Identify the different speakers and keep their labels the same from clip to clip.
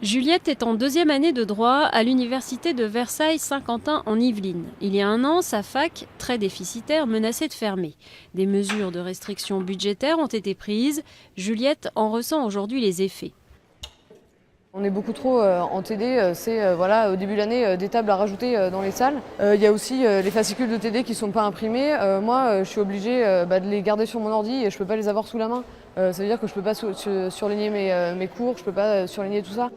Speaker 1: Juliette est en deuxième année de droit à l'université de Versailles-Saint-Quentin en Yvelines. Il y a un an, sa fac, très déficitaire, menaçait de fermer. Des mesures de restriction budgétaire ont été prises. Juliette en ressent aujourd'hui les effets.
Speaker 2: On est beaucoup trop en TD, c'est voilà, au début de l'année des tables à rajouter dans les salles. Il y a aussi les fascicules de TD qui ne sont pas imprimés. Moi, je suis obligée de les garder sur mon ordi et je ne peux pas les avoir sous la main. Ça veut dire que je ne peux pas surligner mes cours, je ne peux pas surligner tout ça.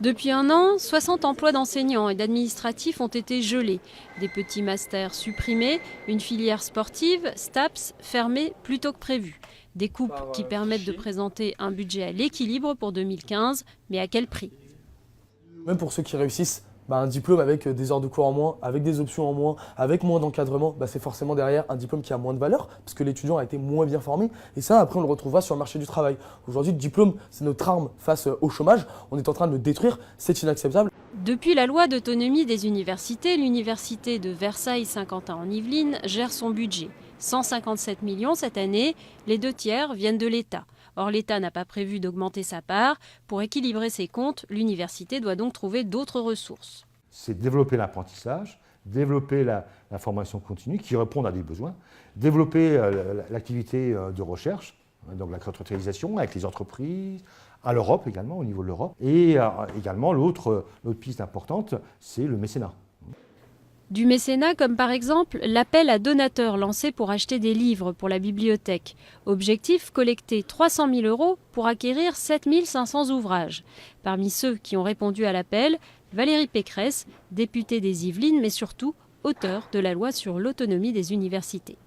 Speaker 1: Depuis un an, 60 emplois d'enseignants et d'administratifs ont été gelés. Des petits masters supprimés, une filière sportive, STAPS, fermée plus tôt que prévu. Des coupes qui permettent de présenter un budget à l'équilibre pour 2015, mais à quel prix?
Speaker 3: Même pour ceux qui réussissent, un diplôme avec des heures de cours en moins, avec des options en moins, avec moins d'encadrement, c'est forcément derrière un diplôme qui a moins de valeur, parce que l'étudiant a été moins bien formé. Et ça, après, on le retrouvera sur le marché du travail. Aujourd'hui, le diplôme, c'est notre arme face au chômage. On est en train de le détruire, c'est inacceptable.
Speaker 1: Depuis la loi d'autonomie des universités, l'université de Versailles-Saint-Quentin en Yvelines gère son budget. 157 millions cette année, les 2/3 viennent de l'État. Or, l'État n'a pas prévu d'augmenter sa part. Pour équilibrer ses comptes, l'université doit donc trouver d'autres ressources.
Speaker 4: C'est développer l'apprentissage, développer la formation continue qui répond à des besoins, développer l'activité de recherche, donc la contractualisation avec les entreprises, à l'Europe également, au niveau de l'Europe. Et également, l'autre piste importante, c'est le mécénat.
Speaker 1: Du mécénat comme par exemple l'appel à donateurs lancé pour acheter des livres pour la bibliothèque. Objectif, collecter 300 000 € pour acquérir 7 500 ouvrages. Parmi ceux qui ont répondu à l'appel, Valérie Pécresse, députée des Yvelines, mais surtout auteure de la loi sur l'autonomie des universités.